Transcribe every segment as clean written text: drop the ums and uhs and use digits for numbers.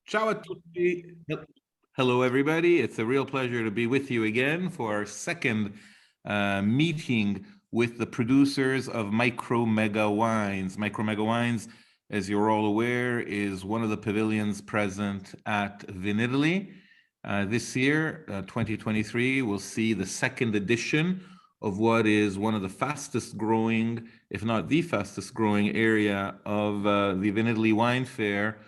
Ciao a tutti. Hello, everybody. It's a real pleasure to be with you again for our second meeting with the producers of MicroMegaWines. MicroMegaWines, as you're all aware, is one of the pavilions present at Vinitaly. This year, 2023, we'll see the second edition of what is one of the fastest growing, if not the fastest growing area of the Vinitaly Wine Fair.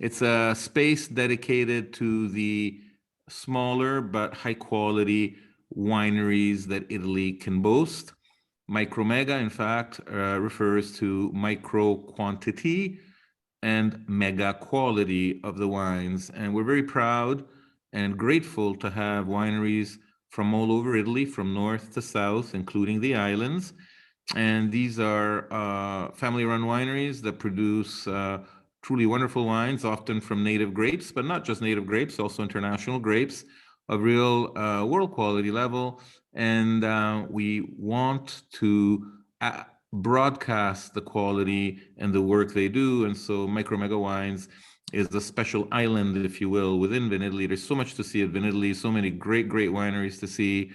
It's a space dedicated to the smaller but high quality wineries that Italy can boast. Micromega, in fact, refers to micro quantity and mega quality of the wines. And we're very proud and grateful to have wineries from all over Italy, from north to south, including the islands. And these are family-run wineries that produce truly wonderful wines, often from native grapes, but not just native grapes, also international grapes of real world quality level. And we want to broadcast the quality and the work they do. And so MicroMegaWines is a special island, if you will, within Vinitaly. There's so much to see at Vinitaly, so many great wineries to see,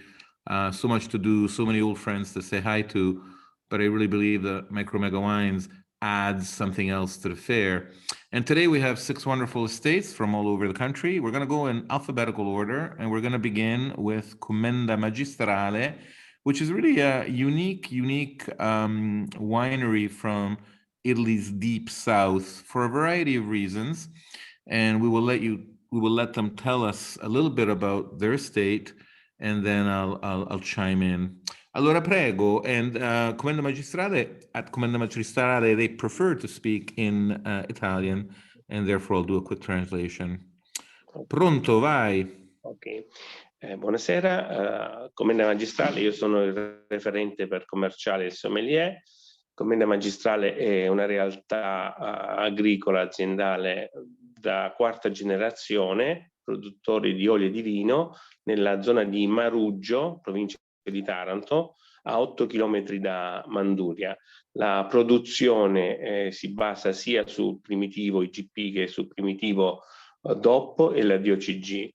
so much to do, so many old friends to say hi to. But I really believe that MicroMegaWines adds something else to the fair. And today we have 6 wonderful estates from all over the country. We're going to go in alphabetical order, and we're going to begin with Commenda Magistrale, which is really a unique winery from Italy's deep south for a variety of reasons. And we will let them tell us a little bit about their estate, and then I'll chime in. Allora, prego. And Commenda Magistrale, at Commenda Magistrale, they prefer to speak in Italian, and therefore I'll do a quick translation. Pronto, vai. Ok. Buonasera, Commenda Magistrale, io sono il referente per commerciale e sommelier. Commenda Magistrale è una realtà agricola aziendale da 4ª generazione, produttori di olio e di vino nella zona di Maruggio, provincia di Taranto, a 8 chilometri da Manduria. La produzione si basa sia sul primitivo IGP che sul primitivo DOP e la DOCG.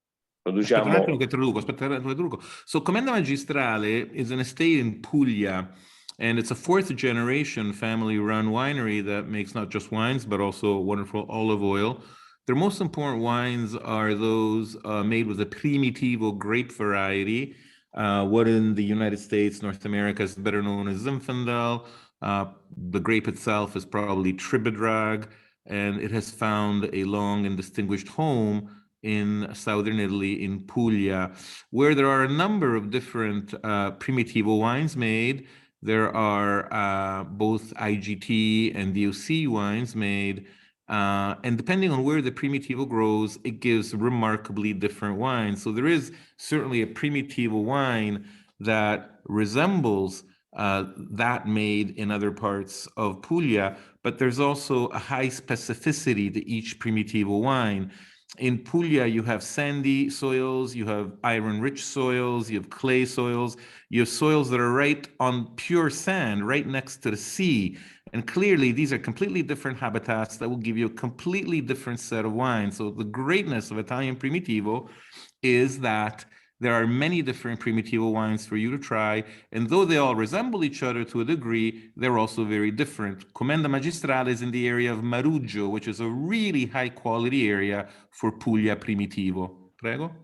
Aspetta un attimo che traduco. So Commenda Magistrale is an estate in Puglia, and it's a 4th generation family-run winery that makes not just wines, but also wonderful olive oil. Their most important wines are those made with a Primitivo grape variety, what in the United States, North America is better known as Zinfandel. The grape itself is probably Tribedrag, and it has found a long and distinguished home in southern Italy, in Puglia, where there are a number of different Primitivo wines made. There are both IGT and DOC wines made, and depending on where the Primitivo grows, it gives remarkably different wines. So there is certainly a Primitivo wine that resembles that made in other parts of Puglia, but there's also a high specificity to each Primitivo wine. In Puglia, you have sandy soils, you have iron-rich soils, you have clay soils, you have soils that are right on pure sand, right next to the sea. And clearly, these are completely different habitats that will give you a completely different set of wines. So the greatness of Italian Primitivo is that there are many different Primitivo wines for you to try, and though they all resemble each other to a degree, they're also very different. Commenda Magistrale is in the area of Maruggio, which is a really high-quality area for Puglia Primitivo. Prego.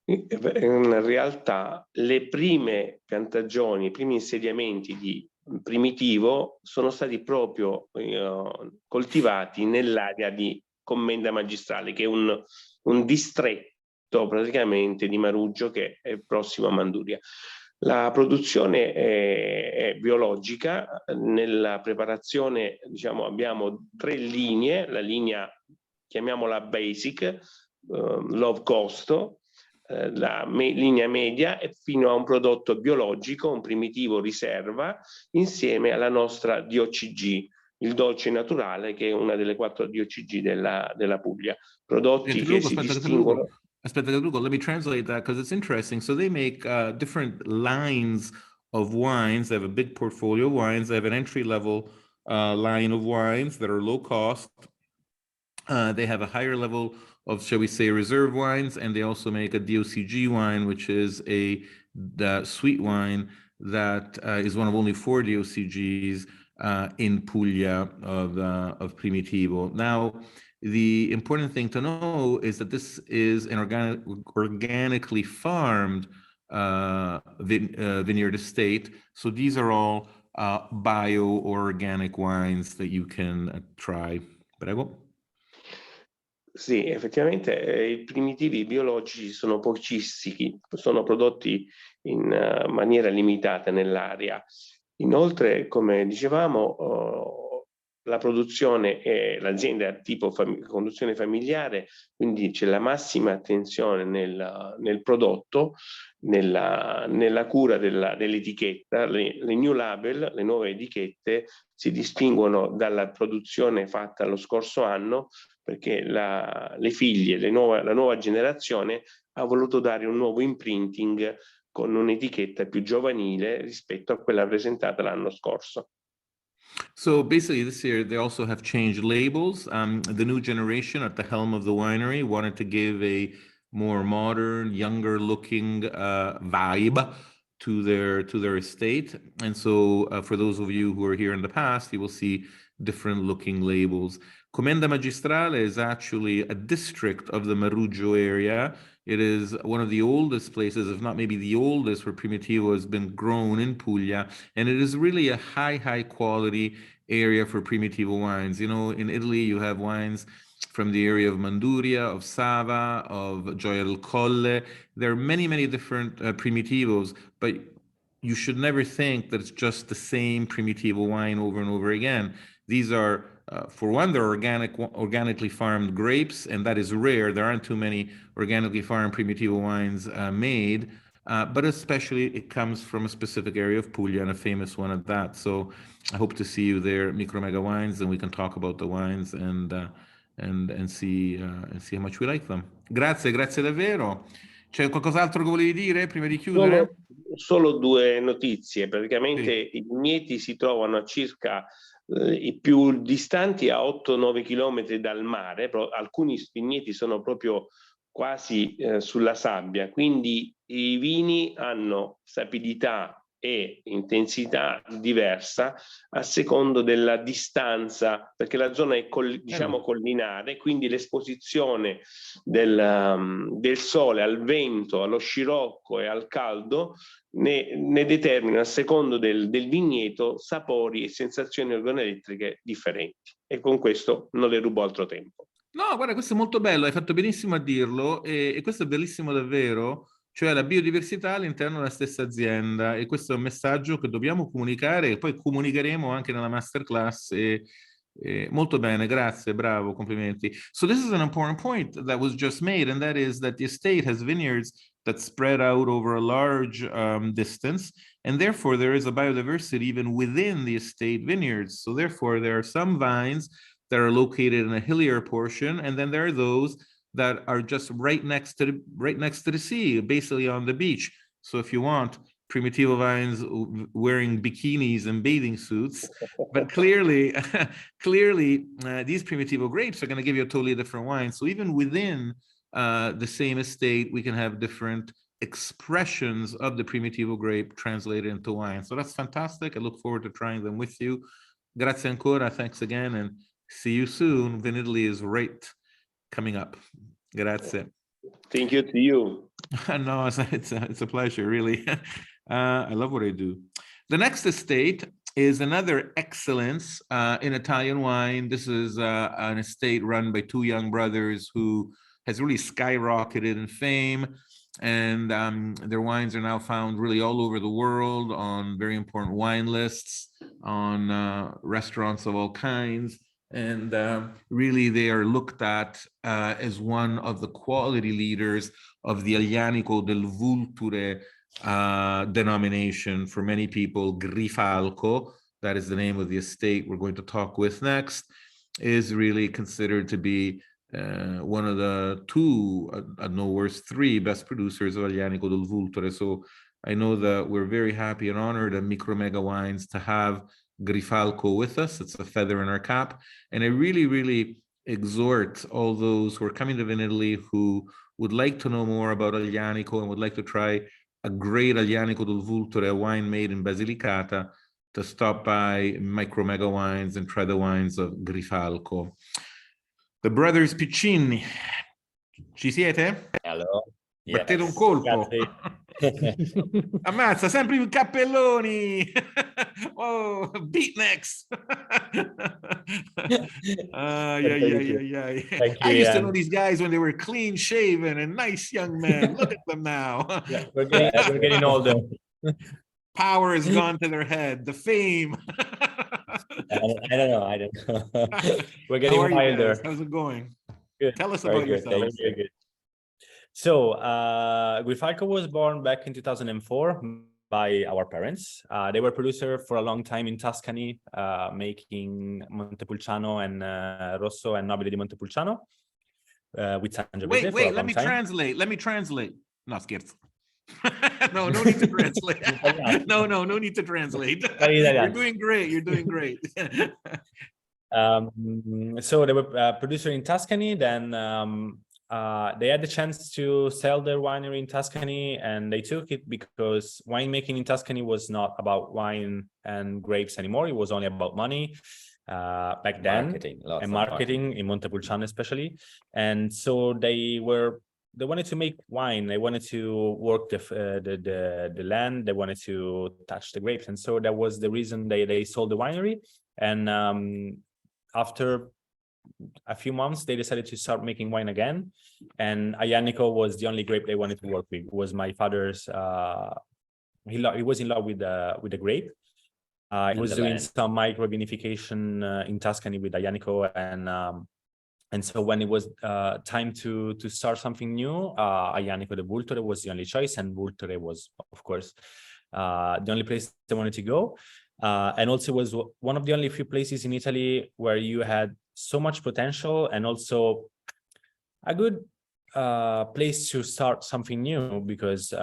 In realtà le prime piantagioni, i primi insediamenti di Primitivo sono stati proprio coltivati nell'area di Commenda Magistrale, che è un distretto praticamente di Maruggio che è prossimo a Manduria. La produzione è biologica, nella preparazione diciamo abbiamo 3 linee, la linea chiamiamola basic, low cost, la linea media e fino a un prodotto biologico, un primitivo riserva, insieme alla nostra DOCG, il dolce naturale, che è una delle 4 DOCG della Puglia. Prodotti che si distinguono. Aspetta, let me translate that because it's interesting. So they make different lines of wines. They have a big portfolio of wines. They have an entry-level line of wines that are low cost, They have a higher level of, shall we say, reserve wines, and they also make a DOCG wine, which is the sweet wine that is one of only 4 DOCGs in Puglia of Primitivo. Now, the important thing to know is that this is an organically farmed vineyard estate. So these are all bio or organic wines that you can try. Prego. Sì, effettivamente i primitivi biologici sono pochissimi, sono prodotti in maniera limitata nell'area. Inoltre, come dicevamo, la produzione è l'azienda tipo conduzione familiare, quindi c'è la massima attenzione nel prodotto, nella cura dell'etichetta. Le new label, le nuove etichette, si distinguono dalla produzione fatta lo scorso anno, perché le figlie, la nuova generazione ha voluto dare un nuovo imprinting con un'etichetta più giovanile rispetto a quella presentata l'anno scorso. So basically this year they also have changed labels. The new generation at the helm of the winery wanted to give a more modern, younger looking vibe to their estate. And so for those of you who are here in the past, you will see different looking labels. Commenda Magistrale is actually a district of the Maruggio area. It is one of the oldest places, if not maybe the oldest, where Primitivo has been grown in Puglia. And it is really a high quality area for Primitivo wines. You know, in Italy, you have wines from the area of Manduria, of Sava, of Gioia del Colle. There are many different Primitivos, but you should never think that it's just the same Primitivo wine over and over again. These are, for one, they're organically farmed grapes, and that is rare. There aren't too many organically farmed Primitivo wines made, but especially it comes from a specific area of Puglia, and a famous one at that. So I hope to see you there, MicroMegaWines, and we can talk about the wines and see how much we like them. Grazie davvero. C'è qualcos'altro che volevi dire prima di chiudere? Solo 2 notizie. Praticamente i vigneti si trovano a circa i più distanti a 8-9 chilometri dal mare. Alcuni vigneti sono proprio quasi sulla sabbia, quindi i vini hanno sapidità e intensità diversa a secondo della distanza, perché la zona è diciamo collinare, quindi l'esposizione del sole al vento, allo scirocco e al caldo ne determina a secondo del vigneto sapori e sensazioni organolettriche differenti. E con questo non le rubo altro tempo. No, guarda, questo è molto bello, hai fatto benissimo a dirlo e questo è bellissimo davvero, cioè la biodiversità all'interno della stessa azienda, e questo è un messaggio che dobbiamo comunicare e poi comunicheremo anche nella masterclass. Molto bene, grazie, bravo, complimenti. So this is an important point that was just made, and that is that the estate has vineyards that spread out over a large distance, and therefore there is a biodiversity even within the estate vineyards. So therefore there are some vines that are located in a hillier portion, and then there are those that are just right next to the sea, basically on the beach. So if you want, Primitivo vines wearing bikinis and bathing suits, but clearly these Primitivo grapes are going to give you a totally different wine. So even within the same estate, we can have different expressions of the Primitivo grape translated into wine. So that's fantastic. I look forward to trying them with you. Grazie ancora, thanks again, and see you soon. Vin Italy is right coming up. Grazie. Thank you to you. No, it's a pleasure, really. I love what I do. The next estate is another excellence in Italian wine. This is an estate run by 2 young brothers who has really skyrocketed in fame. And their wines are now found really all over the world on very important wine lists, on restaurants of all kinds. And really they are looked at as one of the quality leaders of the Aglianico del Vulture denomination. For many people, Grifalco, that is the name of the estate we're going to talk with next, is really considered to be one of the 2, at no worse 3 best producers of Aglianico del Vulture. So I know that we're very happy and honored at MicroMegaWines to have Grifalco with us. It's a feather in our cap. And I really exhort all those who are coming to Italy who would like to know more about Aglianico and would like to try a great Aglianico del Vulture, a wine made in Basilicata, to stop by MicroMegaWines and try the wines of Grifalco. The brothers Piccini, ci siete? Hello. Battete un colpo. Ammazza, sempre i cappelloni. Oh, beatniks. Thank I you, used to Ian. know these guys when they were clean shaven and nice young men. Look at them now. Yeah, we're getting older. Power has gone to their head. The fame. I don't know. We're getting How are you wilder. guys? How's it going? Good. Tell us Very about good. yourselves. Very good. So, Grifalco was born back in 2004 by our parents. They were producer for a long time in Tuscany, making Montepulciano and Rosso and Nobile di Montepulciano with Sangiovese. Wait, let me translate. No, scherzo. No need to translate. No need to translate. You're doing great. So they were producer in Tuscany. Then they had the chance to sell their winery in Tuscany, and they took it because winemaking in Tuscany was not about wine and grapes anymore. It was only about money back then, marketing in Montepulciano especially. And so they wanted to make wine. They wanted to work the land. They wanted to touch the grapes, and so that was the reason they sold the winery. And after a few months, they decided to start making wine again. And Aglianico was the only grape they wanted to work with. It was my father's. He was in love with the grape. He was doing some micro vinification in Tuscany with Aglianico, and so when it was time to start something new, Aglianico del Vulture was the only choice, and Vulture was, of course, the only place they wanted to go. And also was one of the only few places in Italy where you had so much potential and also a good place to start something new, because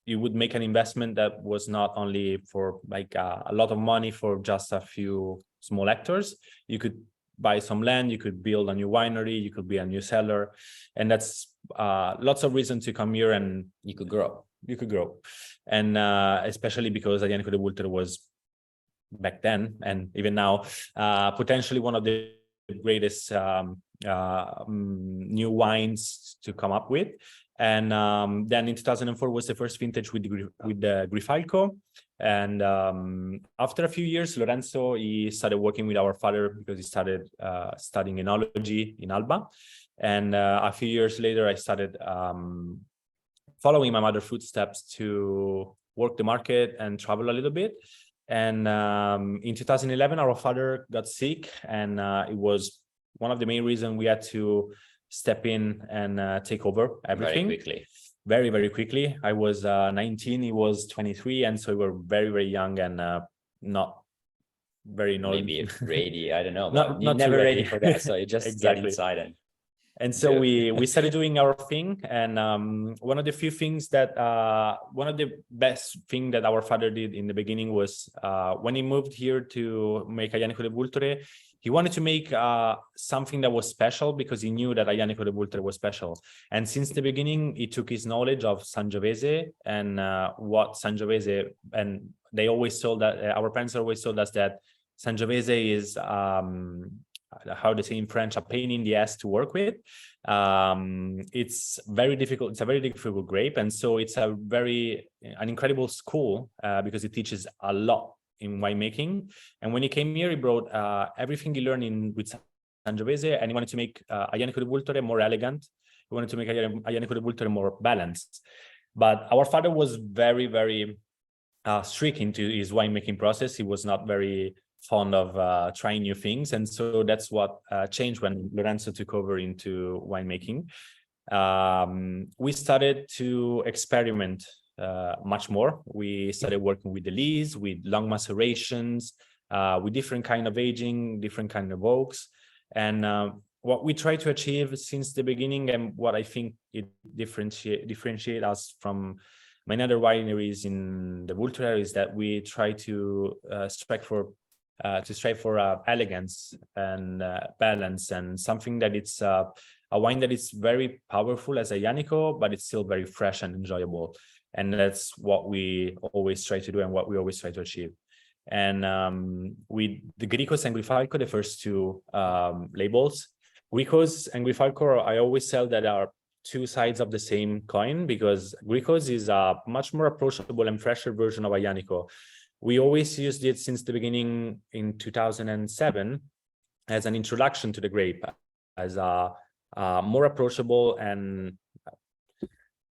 you would make an investment that was not only for like a lot of money for just a few small hectares. You could buy some land, you could build a new winery, you could be a new cellar, and that's lots of reason to come here, and you could grow. And especially because Aglianico del Vulture was back then and even now potentially one of the greatest new wines to come up with. And then in 2004 was the first vintage with the Grifalco. And after a few years, Lorenzo, he started working with our father because he started studying enology in Alba. And a few years later, I started following my mother's footsteps to work the market and travel a little bit. And in 2011, our father got sick, and it was one of the main reasons we had to step in and take over everything. Very, very quickly. I was 19, he was 23, and so we were very, very young and not very maybe ready. I don't know. Not never ready for that, so you just exactly. get inside and so we started doing our thing. And one of the few things that one of the best thing that our father did in the beginning was when he moved here to make Aglianico del Vulture, he wanted to make something that was special because he knew that Aglianico del Vulture was special. And since the beginning, he took his knowledge of Sangiovese and what Sangiovese, and they always told that our parents always told us that Sangiovese is how they say in French, a pain in the ass to work with. It's very difficult. It's a very difficult grape. And so it's an incredible school because it teaches a lot in winemaking. And when he came here, he brought everything he learned with Sangiovese, and he wanted to make Aglianico del Vulture more elegant. He wanted to make Aglianico del Vulture more balanced. But our father was very, very strict into his winemaking process. He was not very fond of trying new things. And so that's what changed when Lorenzo took over into winemaking. We started to experiment much more. We started working with the lees, with long macerations, with different kind of aging, different kind of oaks. And what we try to achieve since the beginning, and what I think it differentiate us from many other wineries in the Vulture, is that we try to strike for to strive for elegance and balance, and something that it's a wine that is very powerful as a Ianico, but it's still very fresh and enjoyable. And that's what we always try to do and what we always try to achieve. And with the Gricos and Grifalco, the first two labels, Gricos and Grifalco, I always tell that are two sides of the same coin, because Gricos is a much more approachable and fresher version of Ianico. We always used it since the beginning in 2007 as an introduction to the grape, as a more approachable and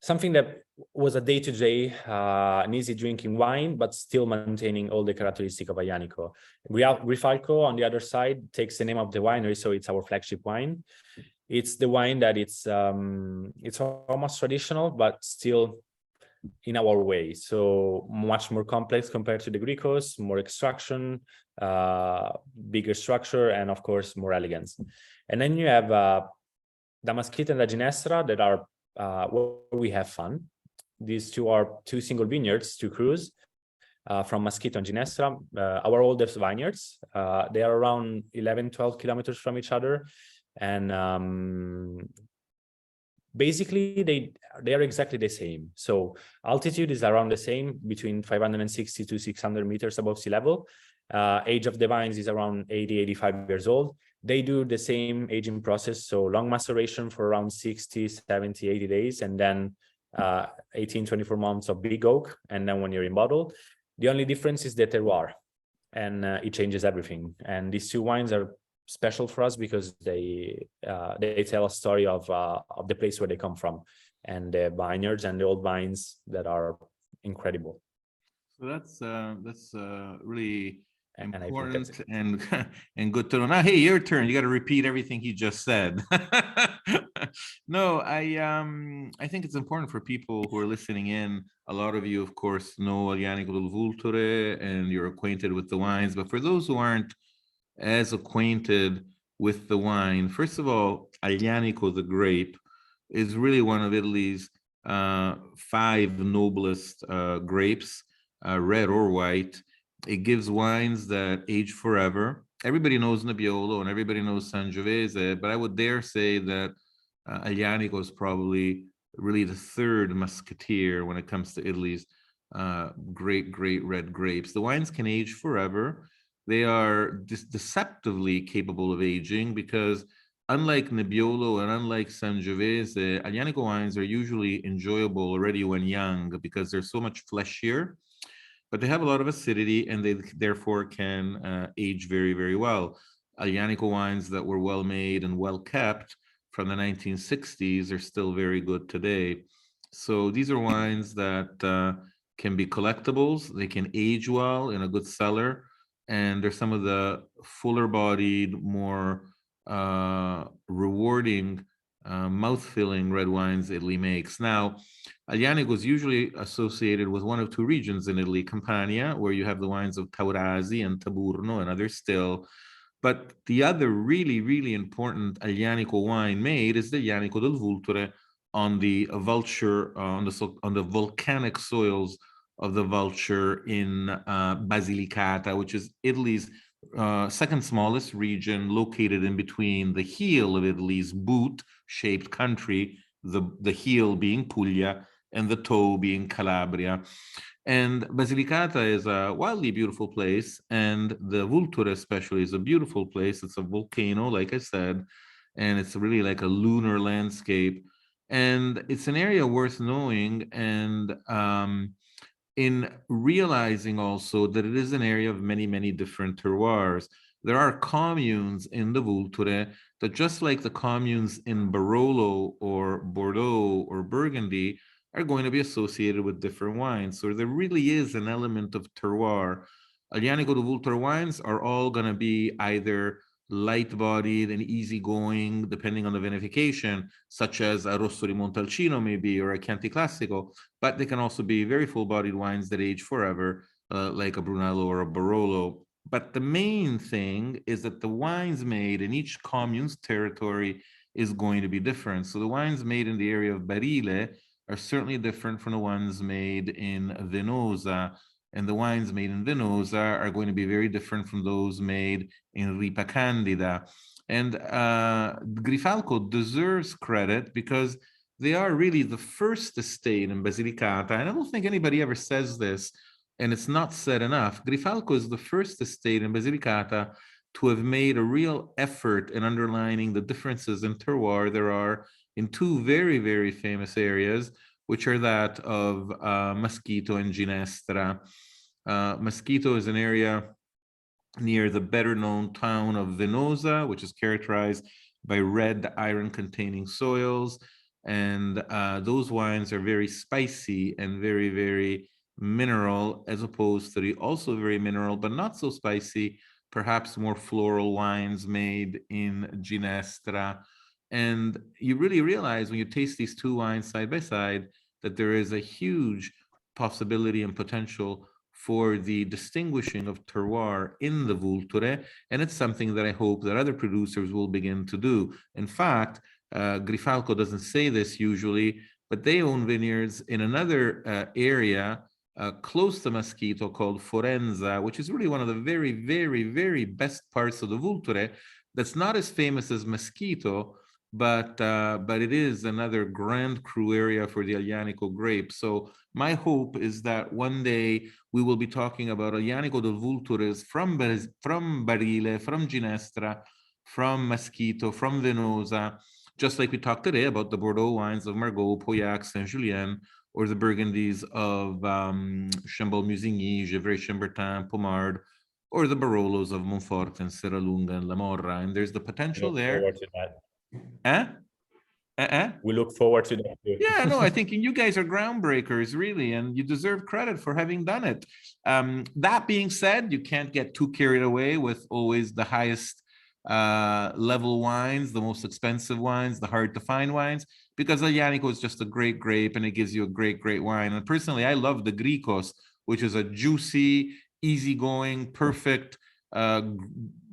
something that was a day-to-day, an easy drinking wine, but still maintaining all the characteristics of Ianico. Grifalco, on the other side, takes the name of the winery, so it's our flagship wine. It's the wine that it's almost traditional, but still in our way. So much more complex compared to the Gricos, more extraction, bigger structure, and of course, more elegance. And then you have Damascite and La Ginestra that are where we have fun. These two are two single vineyards, two crews from Masquito and Ginestra, our oldest vineyards. They are around 11-12 kilometers from each other. And basically they are exactly the same. So altitude is around the same, between 560 to 600 meters above sea level. Age of the vines is around 80-85 years old. They do the same aging process, so long maceration for around 60, 70, 80 days, and then 18-24 months of big oak, and then 1 year in bottle. The only difference is the terroir, and it changes everything. And these two wines are special for us because they tell a story of the place where they come from, and the vineyards and the old vines that are incredible. So that's really important and good to know. Now, hey, your turn. You got to repeat everything he just said. No, I think it's important for people who are listening in. A lot of you, of course, know Aglianico del Vulture and you're acquainted with the wines. But for those who aren't as acquainted with the wine, first of all, Aglianico, the grape, is really one of Italy's 5 noblest grapes, red or white. It gives wines that age forever. Everybody knows Nebbiolo and everybody knows Sangiovese, but I would dare say that Aglianico is probably really the 3rd musketeer when it comes to Italy's great red grapes. The wines can age forever. They are deceptively capable of aging because unlike Nebbiolo and unlike Sangiovese, Aglianico wines are usually enjoyable already when young because they're so much fleshier, but they have a lot of acidity and they therefore can age very well. Aglianico wines that were well made and well kept from the 1960s are still very good today. So these are wines that can be collectibles. They can age well in a good cellar. And they're some of the fuller bodied, more rewarding, mouth-filling red wines Italy makes. Now, Aglianico is usually associated with one of 2 regions in Italy, Campania, where you have the wines of Taurasi and Taburno and others still. But the other really important Aglianico wine made is the Aglianico del Vulture on the Vulture, on the volcanic soils of the Vulture in Basilicata, which is Italy's 2nd smallest region, located in between the heel of Italy's boot-shaped country, the heel being Puglia and the toe being Calabria. And Basilicata is a wildly beautiful place, and the Vulture especially is a beautiful place. It's a volcano, like I said, and it's really like a lunar landscape. And it's an area worth knowing, and in realizing also that it is an area of many different terroirs. There are communes in the Vulture that, just like the communes in Barolo or Bordeaux or Burgundy, are going to be associated with different wines. So there really is an element of terroir. Aglianico del Vulture wines are all going to be either light-bodied and easygoing, depending on the vinification, such as a Rosso di Montalcino maybe, or a Chianti Classico, but they can also be very full-bodied wines that age forever, like a Brunello or a Barolo. But the main thing is that the wines made in each commune's territory is going to be different. So the wines made in the area of Barile are certainly different from the ones made in Venosa and the wines made in Venosa are going to be very different from those made in Ripa Candida. And Grifalco deserves credit because they are really the first estate in Basilicata, and I don't think anybody ever says this, and it's not said enough. Grifalco is the first estate in Basilicata to have made a real effort in underlining the differences in terroir there are in two very, very famous areas, which are that of Maschito and Ginestra. Maschito is an area near the better-known town of Venosa, which is characterized by red iron-containing soils, and those wines are very spicy and very, very mineral, as opposed to the also very mineral, but not so spicy, perhaps more floral wines made in Ginestra. And you really realize when you taste these two wines side by side that there is a huge possibility and potential for the distinguishing of terroir in the Vulture, and it's something that I hope that other producers will begin to do. In fact, Grifalco doesn't say this usually, but they own vineyards in another area close to Maschito called Forenza, which is really one of the very, very, very best parts of the Vulture. That's not as famous as Maschito, but it is another Grand Cru area for the Aglianico grape. So my hope is that one day we will be talking about Aglianico del Vultures from Barile, from Ginestra, from Maschito, from Venosa, just like we talked today about the Bordeaux wines of Margaux, Pauillac, Saint-Julien, or the Burgundies of Chambolle-Musigny, Gevrey-Chambertin, Pommard, or the Barolos of Montfort and Serralunga and La Morra. And there's the potential there. We look forward to that too. Yeah, no, I think you guys are groundbreakers, really, and you deserve credit for having done it. That being said, you can't get too carried away with always the highest level wines, the most expensive wines, the hard to find wines, because Aglianico is just a great grape and it gives you a great, great wine. And personally, I love the Gricos, which is a juicy, easygoing, perfect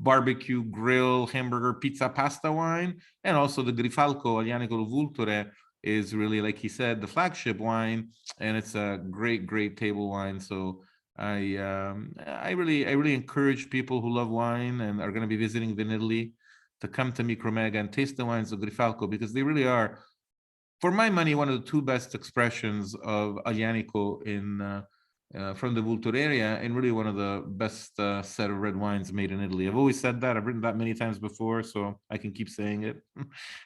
barbecue, grill, hamburger, pizza, pasta wine. And also the Grifalco Aglianico del Vulture is really, like he said, the flagship wine, and it's a great, great table wine. So I really encourage people who love wine and are going to be visiting Vinitaly to come to Micromega and taste the wines of Grifalco, because they really are, for my money, one of the two best expressions of Aglianico in from the Vulture area, and really one of the best set of red wines made in Italy. I've always said that. I've written that many times before, so I can keep saying it.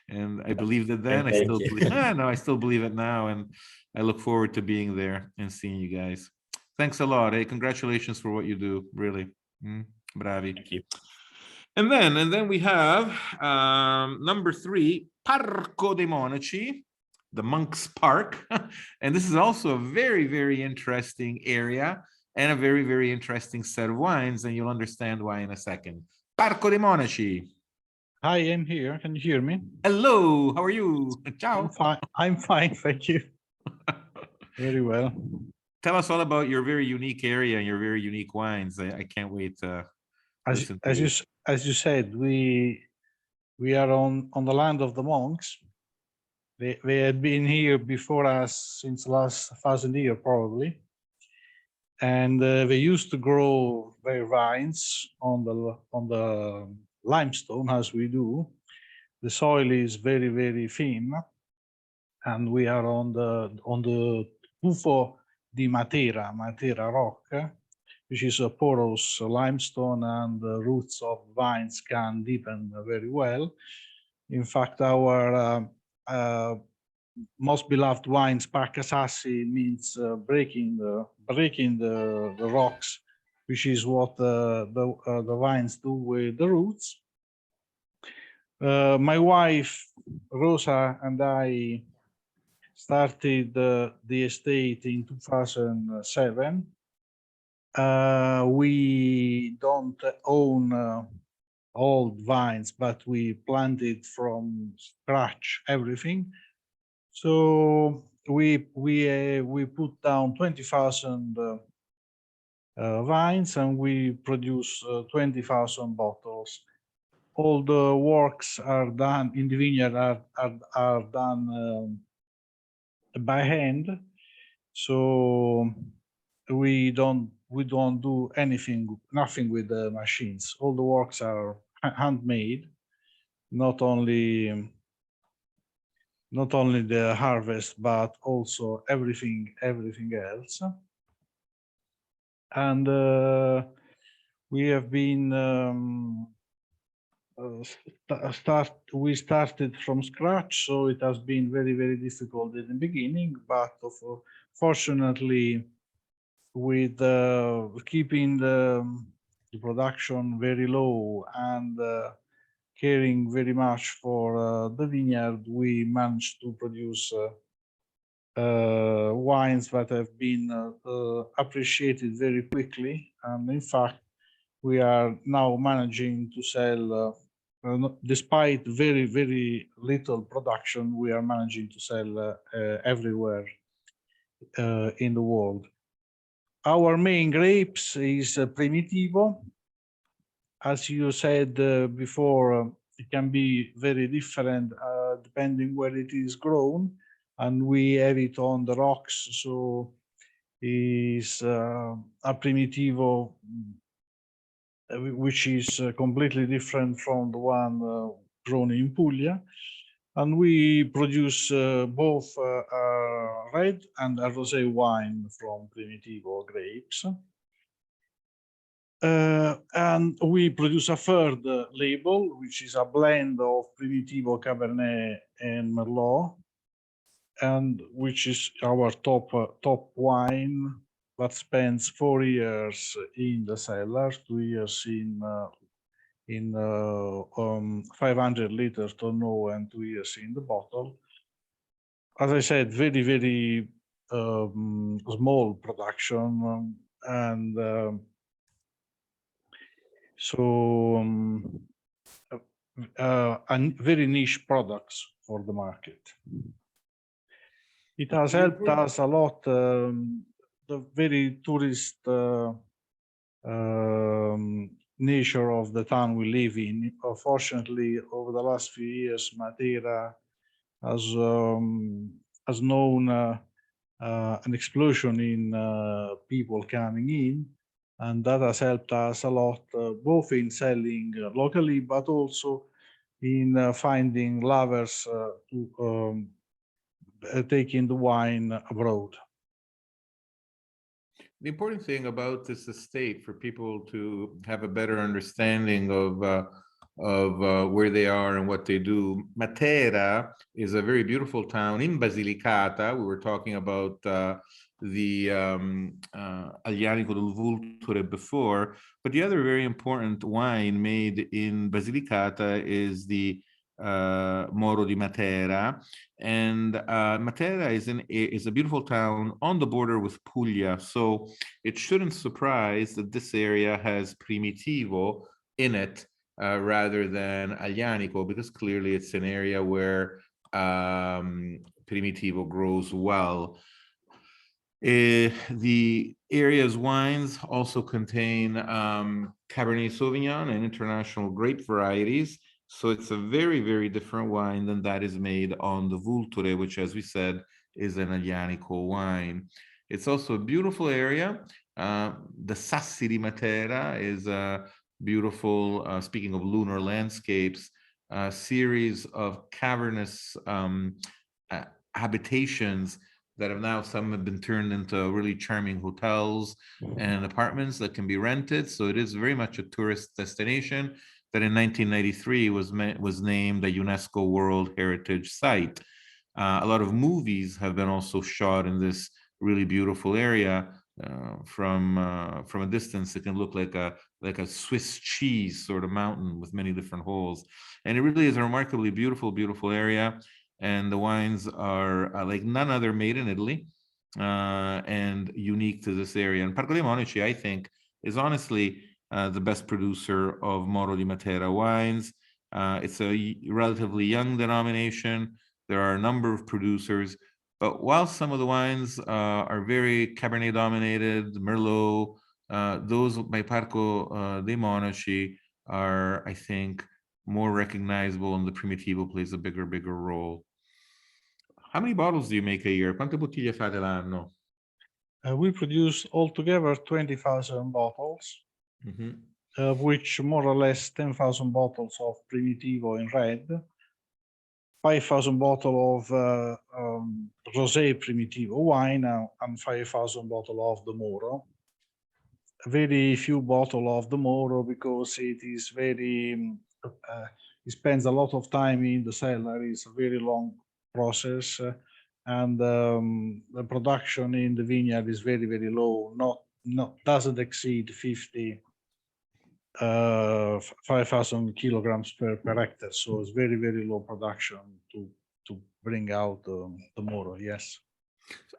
And I believed it then. I still believe. No, I still believe it now, and I look forward to being there and seeing you guys. Thanks a lot. Hey, congratulations for what you do. Really, bravi. Thank you. And then we have number 3, Parco dei Monaci, the Monks Park. And this is also a very, very interesting area and a very, very interesting set of wines, and you'll understand why in a second. Parco dei Monaci. Hi, I'm here. Can you hear me? Hello, how are you? Ciao. I'm fine, thank you. Very well. Tell us all about your very unique area and your very unique wines. I can't wait to listen to you. As you said, we are on the land of the monks. They had been here before us since the last 1,000 years, probably. And they used to grow their vines on the limestone, as we do. The soil is very, very thin, and we are on the Tufo di Matera rock, which is a porous limestone, and the roots of vines can deepen very well. In fact, our most beloved wine, Sparcasassi, means breaking the rocks, which is what the vines do with the roots. My wife Rosa and I started the estate in 2007. We don't own old vines, but we planted from scratch everything. So we put down 20,000 vines, and we produce 20,000 bottles. All the works are done in the vineyard are done by hand. So we don't we don't do nothing with the machines. All the works are handmade, not only the harvest, but also everything else. And we have been we started from scratch, so it has been very, very difficult in the beginning, but fortunately, with keeping the production very low and caring very much for the vineyard, we managed to produce wines that have been appreciated very quickly. And in fact, we are now managing to sell, despite very, very little production, we are managing to sell everywhere in the world. Our main grapes is Primitivo. As you said before, it can be very different depending where it is grown, and we have it on the rocks, so is a Primitivo which is completely different from the one grown in Puglia. And we produce both red and a rosé wine from Primitivo grapes. And we produce a third label, which is a blend of Primitivo, Cabernet, and Merlot, and which is our top wine that spends 4 years in the cellar, 2 years in 500 liters tonneau and 2 years in the bottle. As I said, very, very small production, and and very niche products for the market. It has helped us a lot. The very tourist nature of the town we live in. Fortunately, over the last few years, Matera has known an explosion in people coming in, and that has helped us a lot, both in selling locally, but also in finding lovers to taking the wine abroad. The important thing about this estate, for people to have a better understanding of where they are and what they do, Matera is a very beautiful town in Basilicata. We were talking about the Aglianico del Vulture before, but the other very important wine made in Basilicata is the Moro di Matera, and Matera is a beautiful town on the border with Puglia, so it shouldn't surprise that this area has Primitivo in it rather than Aglianico, because clearly it's an area where Primitivo grows well. The area's wines also contain Cabernet Sauvignon and international grape varieties. So it's a very, very different wine than that is made on the Vulture, which, as we said, is an Aglianico wine. It's also a beautiful area. The Sassi di Matera is a beautiful, speaking of lunar landscapes, a series of cavernous habitations that have now, some have been turned into really charming hotels and apartments that can be rented. So it is very much a tourist destination that in 1993 was named a UNESCO World Heritage Site. A lot of movies have been also shot in this really beautiful area. From a distance, it can look like a Swiss cheese sort of mountain with many different holes. And it really is a remarkably beautiful area. And the wines are like none other made in Italy and unique to this area. And Parco dei Monaci, I think, is honestly the best producer of Moro di Matera wines. It's a relatively young denomination. There are a number of producers, but while some of the wines are very Cabernet dominated, Merlot, those by Parco dei Monaci are, I think, more recognizable, and the Primitivo plays a bigger role. How many bottles do you make a year? Quante bottiglie fate l'anno? We produce altogether 20,000 bottles, Mhm. of which more or less 10,000 bottles of Primitivo in red, 5,000 bottles of Rosé Primitivo wine, and 5,000 bottles of the Moro. Very few bottles of the Moro because it is very, it spends a lot of time in the cellar. It's a very long process, and the production in the vineyard is very, very low. Doesn't exceed 5,000 kilograms per hectare. So it's very, very low production to bring out the Moro. Yes.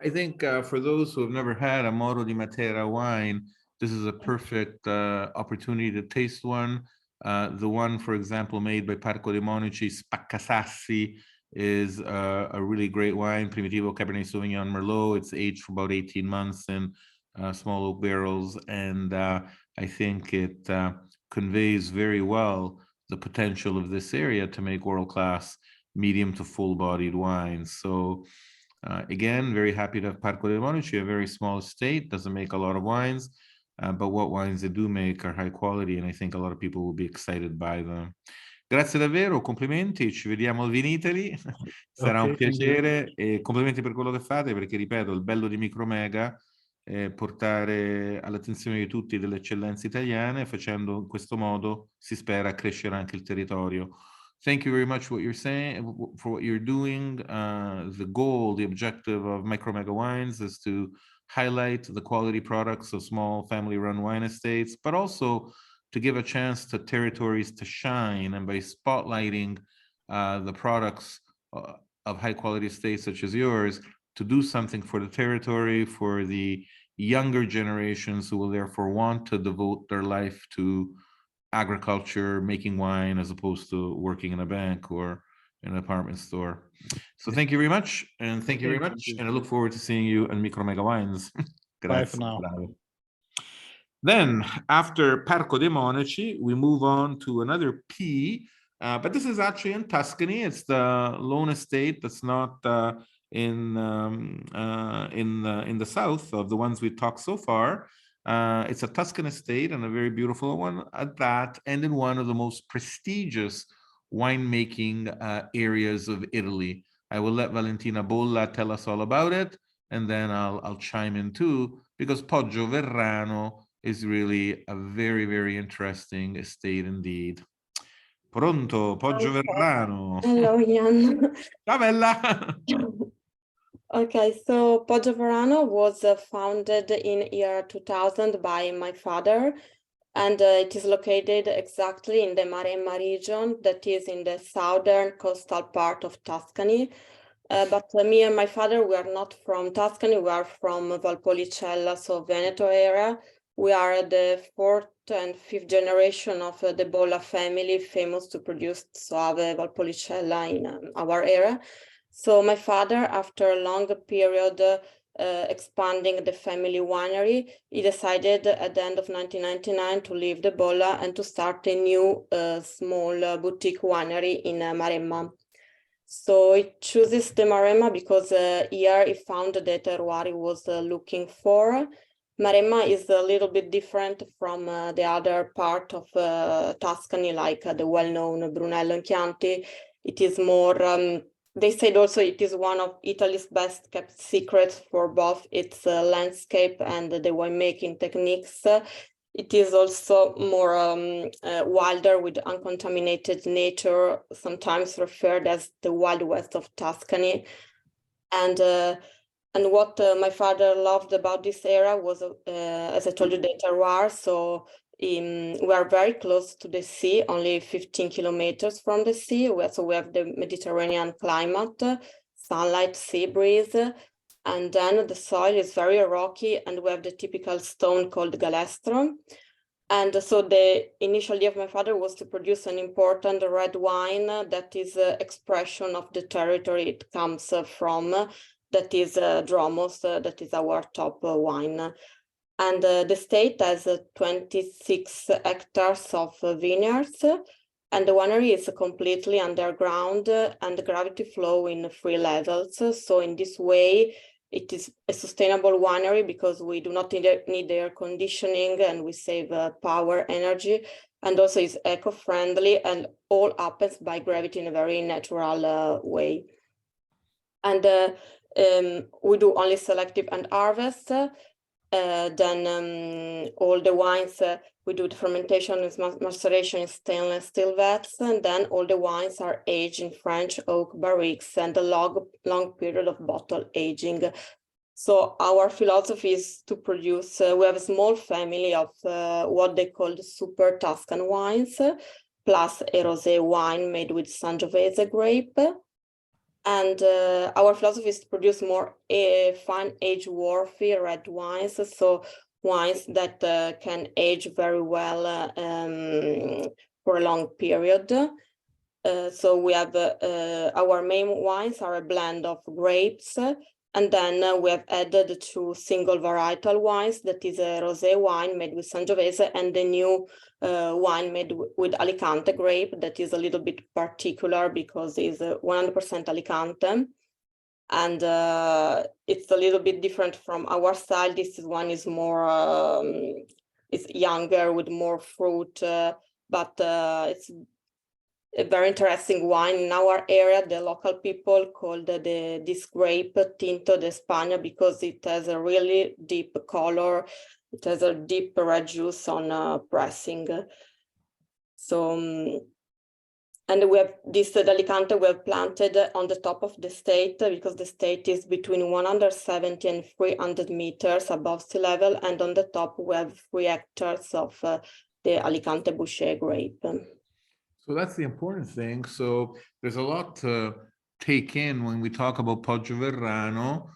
I think for those who have never had a Moro di Matera wine, this is a perfect opportunity to taste one. The one, for example, made by Parco dei Monaci, Spaccasassi, is a really great wine. Primitivo Cabernet Sauvignon Merlot. It's aged for about 18 months in small oak barrels, and I think it conveys very well the potential of this area to make world-class medium to full-bodied wines. So again, very happy to have Parco dei Monaci, a very small estate, doesn't make a lot of wines, but what wines they do make are high quality, and I think a lot of people will be excited by them. Grazie davvero, complimenti, ci vediamo al Vinitaly, sarà un piacere e complimenti per quello che fate, perché ripeto, il bello di MicroMega è portare all'attenzione di tutti delle eccellenze italiane, facendo in questo modo si spera crescere anche il territorio. Thank you very much for what you're doing. The goal, the objective of MicroMegaWines is to highlight the quality products of small family-run wine estates, but also to give a chance to territories to shine, and by spotlighting the products of high-quality estates such as yours, to do something for the territory, for the younger generations who will therefore want to devote their life to agriculture, making wine, as opposed to working in a bank or in an apartment store. So thank you very much, and thank you very much, and I look forward to seeing you in MicroMegaWines. Bye for now. Then, after Parco dei Monaci, we move on to another P, but this is actually in Tuscany. It's the lone estate that's not in the south of the ones we've talked so far. It's a Tuscan estate, and a very beautiful one at that, and in one of the most prestigious winemaking areas of Italy. I will let Valentina Bolla tell us all about it, and then I'll chime in too, because Poggio Verrano is really a very, very interesting estate indeed. Pronto, Poggio Verrano. Hello, Ian. Ciao, Bella. Okay, so Poggio Verrano was founded in year 2000 by my father, and it is located exactly in the Maremma region, that is in the southern coastal part of Tuscany. But me and my father, we are not from Tuscany, we are from Valpolicella, so Veneto area. We are the fourth and fifth generation of the Bolla family, famous to produce Soave Valpolicella in our area. So my father, after a long period expanding the family winery, he decided at the end of 1999 to leave the Bolla and to start a new small boutique winery in Maremma. So he chooses the Maremma because here he found the terroir he was looking for. Maremma is a little bit different from the other part of Tuscany, like the well-known Brunello and Chianti. It is more, they said also it is one of Italy's best kept secrets for both its landscape and the winemaking techniques. It is also more wilder with uncontaminated nature, sometimes referred as the Wild West of Tuscany. And what my father loved about this area was, as I told you, the terroir. So we are very close to the sea, only 15 kilometers from the sea. So we have the Mediterranean climate, sunlight, sea breeze, and then the soil is very rocky, and we have the typical stone called galestro. And so the initial idea of my father was to produce an important red wine that is an expression of the territory it comes from. That is Dromos, that is our top wine. And the state has 26 hectares of vineyards, and the winery is completely underground and gravity flow in 3 levels. So in this way, it is a sustainable winery because we do not need air conditioning and we save power, energy, and also it's eco-friendly, and all happens by gravity in a very natural way. And we do only selective and harvest. Then all the wines, we do the fermentation and maceration in stainless steel vats, and then all the wines are aged in French oak barriques and a long period of bottle aging. So our philosophy is to produce, we have a small family of what they call the super Tuscan wines, plus a rosé wine made with Sangiovese grape. And our philosophy is to produce more fine age-worthy red wines, so wines that can age very well for a long period. So we have our main wines are a blend of grapes, and then we have added 2 single varietal wines, that is a rosé wine made with Sangiovese and a new wine made with Alicante grape that is a little bit particular because it's 100% Alicante. And it's a little bit different from our style. This one is more, it's younger with more fruit, but it's a very interesting wine. In our area, the local people call this grape Tinto de España because it has a really deep color. It has a deep red juice on pressing. So, and we have this Alicante we have planted on the top of the estate because the estate is between 170 and 300 meters above sea level, and on the top we have 3 hectares of the Alicante Boucher grape. So that's the important thing. So there's a lot to take in when we talk about Poggio Verrano.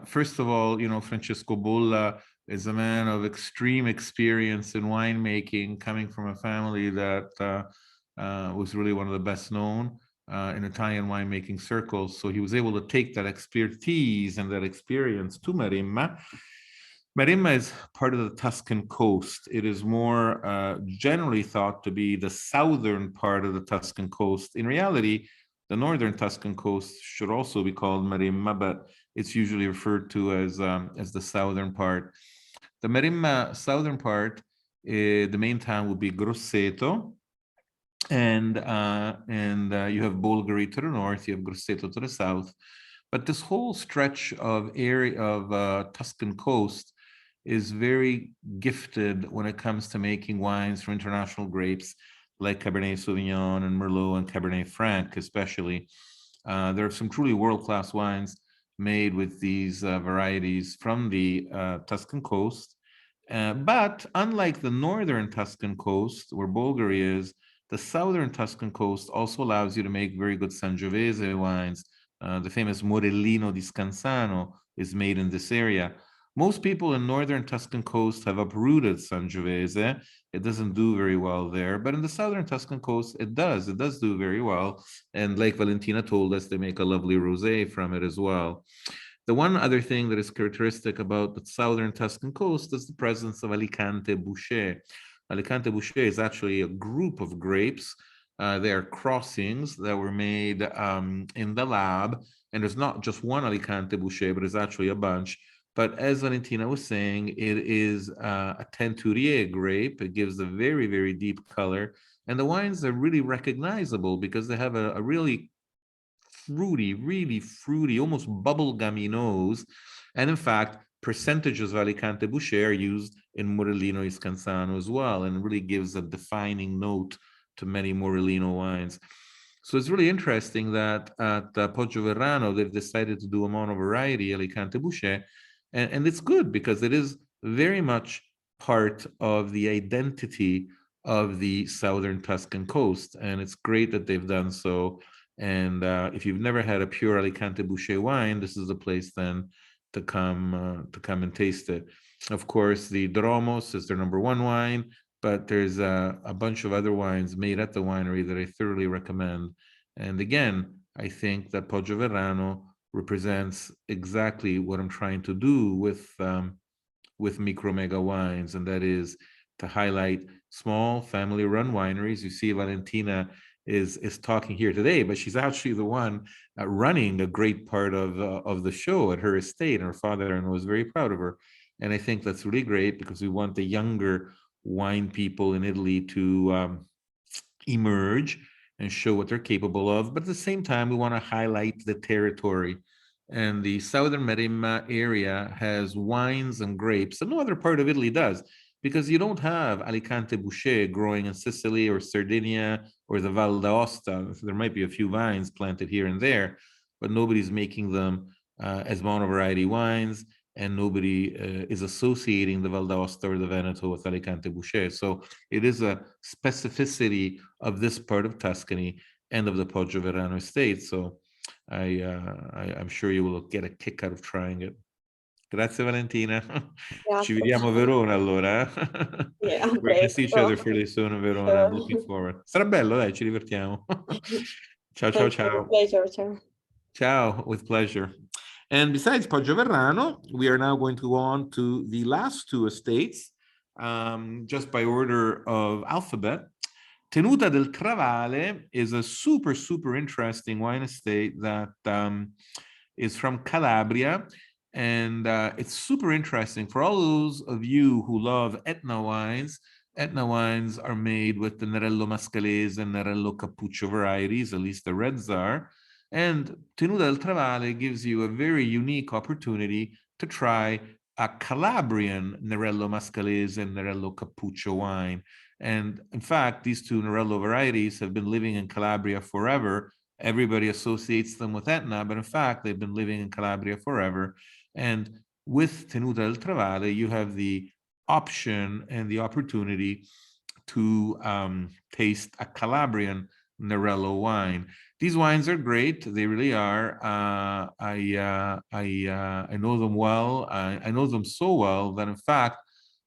First of all, you know, Francesco Bolla is a man of extreme experience in winemaking, coming from a family that was really one of the best known in Italian winemaking circles. So he was able to take that expertise and that experience to Maremma. Maremma is part of the Tuscan coast. It is more generally thought to be the southern part of the Tuscan coast. In reality, the northern Tuscan coast should also be called Maremma, but it's usually referred to as the southern part. The Maremma southern part, the main town would be Grosseto, and you have Bolgheri to the north, you have Grosseto to the south. But this whole stretch of area of Tuscan coast is very gifted when it comes to making wines from international grapes like Cabernet Sauvignon and Merlot and Cabernet Franc especially. There are some truly world-class wines made with these varieties from the Tuscan coast. But unlike the northern Tuscan coast, where Bolgheri is, the southern Tuscan coast also allows you to make very good Sangiovese wines. The famous Morellino di Scansano is made in this area. Most people in northern Tuscan coast have uprooted Sangiovese. It doesn't do very well there, but in the southern Tuscan coast, it does do very well. And like Valentina told us, they make a lovely rosé from it as well. The one other thing that is characteristic about the southern Tuscan coast is the presence of Alicante Boucher. Alicante Boucher is actually a group of grapes. They are crossings that were made in the lab, and there's not just one Alicante Boucher, but it's actually a bunch. But as Valentina was saying, it is a Teinturier grape. It gives a very, very deep color. And the wines are really recognizable because they have a really fruity, almost bubblegummy nose. And in fact, percentages of Alicante Boucher are used in Morellino di Scansano as well, and really gives a defining note to many Morellino wines. So it's really interesting that at Poggio Verrano, they've decided to do a mono variety, Alicante Boucher. And it's good because it is very much part of the identity of the southern Tuscan coast. And it's great that they've done so. And if you've never had a pure Alicante Boucher wine, this is the place then to come and taste it. Of course, the Dromos is their #1 wine, but there's a bunch of other wines made at the winery that I thoroughly recommend. And again, I think that Poggio Verrano represents exactly what I'm trying to do with MicroMegaWines, and that is to highlight small family-run wineries. You see Valentina is talking here today, but she's actually the one running a great part of the show at her estate, and her father-in-law was very proud of her. And I think that's really great because we want the younger wine people in Italy to emerge and show what they're capable of. But at the same time, we want to highlight the territory. And the southern Maremma area has wines and grapes that no other part of Italy does, because you don't have Alicante Bouschet growing in Sicily or Sardinia or the Val d'Aosta. So there might be a few vines planted here and there, but nobody's making them as monovariety wines, and nobody is associating the Val d'Aosta or the Veneto with Alicante Bouschet. So it is a specificity of this part of Tuscany and of the Poggio Verrano estate. So I'm sure you will get a kick out of trying it. Grazie Valentina. Ci vediamo a Verona allora. Yeah, We're gonna see each other fairly soon in Verona. I'm looking forward. Sarà bello, dai, ci divertiamo. Ciao, ciao, ciao. Pleasure, ciao. Ciao, with pleasure. And besides Poggio Verrano, we are now going to go on to the last two estates, just by order of alphabet. Tenuta del Travale is a super, super interesting wine estate that is from Calabria. And it's super interesting for all those of you who love Etna wines. Etna wines are made with the Nerello Mascalese and Nerello Cappuccio varieties, at least the reds are. And Tenuta del Travale gives you a very unique opportunity to try a Calabrian Nerello Mascalese and Nerello Cappuccio wine. And in fact, these two Nerello varieties have been living in Calabria forever. Everybody associates them with Etna, but in fact, they've been living in Calabria forever. And with Tenuta del Travale, you have the option and the opportunity to taste a Calabrian Nerello wine. These wines are great; they really are. I know them well. I know them so well that, in fact,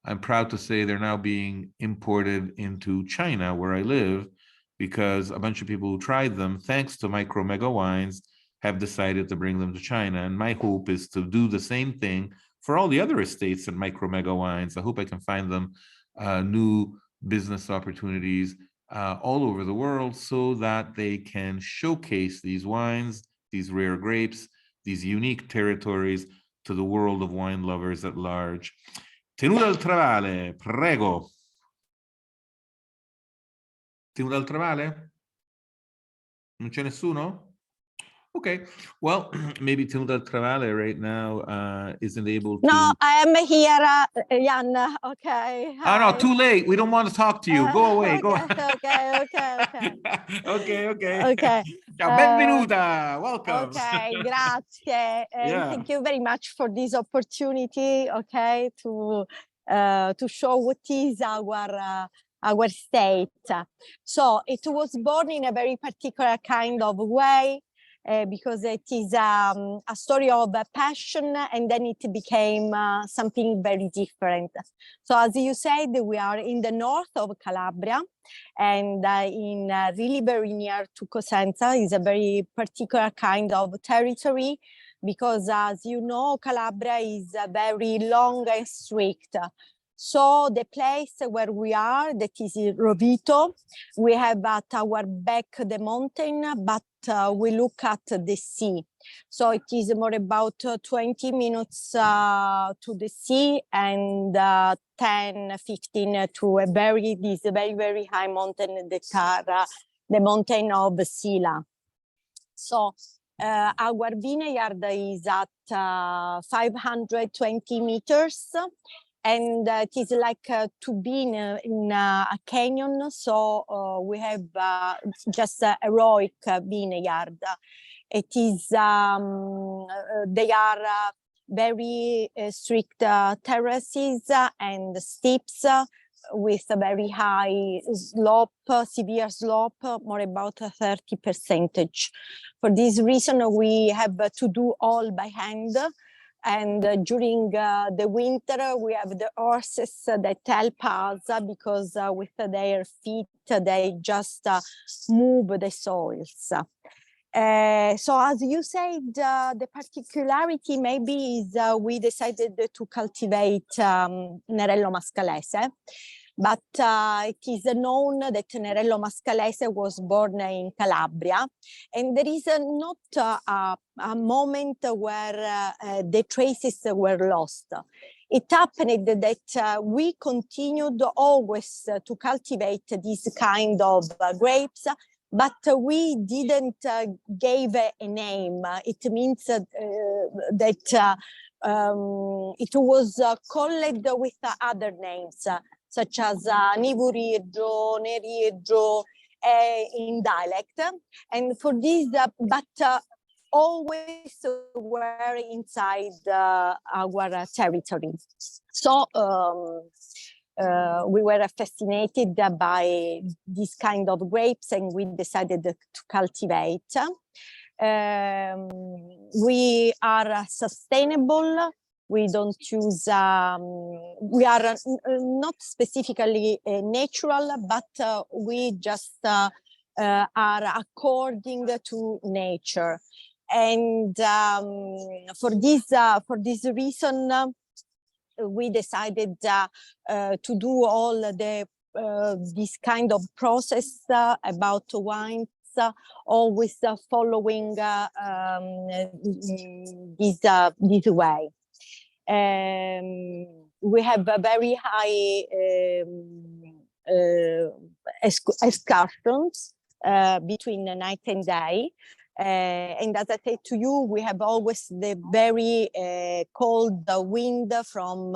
I'm proud to say they're now being imported into China, where I live, because a bunch of people who tried them, thanks to MicroMegaWines, have decided to bring them to China. And my hope is to do the same thing for all the other estates in MicroMegaWines. I hope I can find them new business opportunities all over the world so that they can showcase these wines, these rare grapes, these unique territories to the world of wine lovers at large. Tenuta del Travale, prego. Tenuta del Travale? Non c'è nessuno? Okay, well, maybe Tenuta del Travale right now isn't able to. No, I am here, Jan. Okay. Oh no, Hi. too late. We don't want to talk to you. Go away. Okay, Go. Okay. Okay. Ciao, benvenuta. Welcome. Okay, grazie. Yeah. Thank you very much for this opportunity. Okay, to show what is our state. So it was born in a very particular kind of way. Because it is a story of passion, and then it became something very different. So as you said, we are in the north of Calabria, and in really very near to Cosenza. Is a very particular kind of territory, because as you know, Calabria is very long and strict. So the place where we are, that is Rovito, we have at our back the mountain, but we look at the sea. So it is more about 20 minutes to the sea, and 10, 15 to a very high mountain that are the mountain of Sila. So our vineyard is at 520 meters. And it is like to be in a canyon. So we have just a heroic vineyard. It is, they are very strict terraces and steeps with a very high slope, severe slope, more about 30%. For this reason, we have to do all by hand. And during the winter, we have the horses that help us because with their feet, they just move the soils. So as you said, the particularity maybe is we decided to cultivate Nerello Mascalese. but it is known that Nerello Mascalese was born in Calabria, and there is not a moment where the traces were lost. It happened that we continued always to cultivate this kind of grapes, but we didn't give a name. It means that it was called with other names, such as Nivuriggio, Neriggio, in dialect. And for this, but always were inside our territory. So we were fascinated by this kind of grapes, and we decided to cultivate. We are sustainable. We don't use, we are not specifically natural, but we just are according to nature. And for this reason, we decided to do all the this kind of process about wines, always following this way. We have a very high excursions between the night and day. And as I said to you, we have always the very cold wind from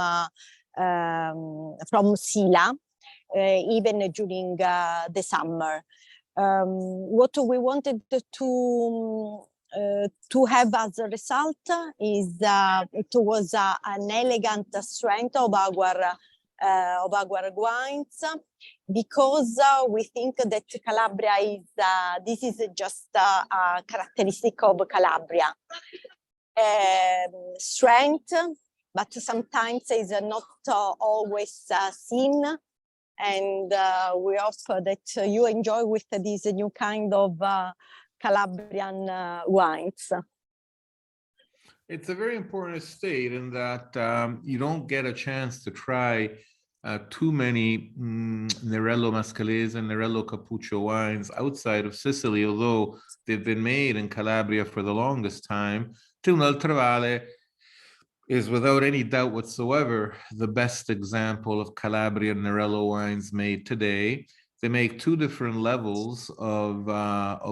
Sila, even during the summer. What we wanted to have as a result is it was an elegant strength of our wines, because we think that Calabria is, this is just a characteristic of Calabria. Strength, but sometimes is not always seen. And we hope that you enjoy with this new kind of Calabrian wines. It's a very important estate in that you don't get a chance to try too many Nerello Mascalese and Nerello Cappuccio wines outside of Sicily, although they've been made in Calabria for the longest time. Tenuta del Travale is without any doubt whatsoever the best example of Calabrian Nerello wines made today. They make two different levels of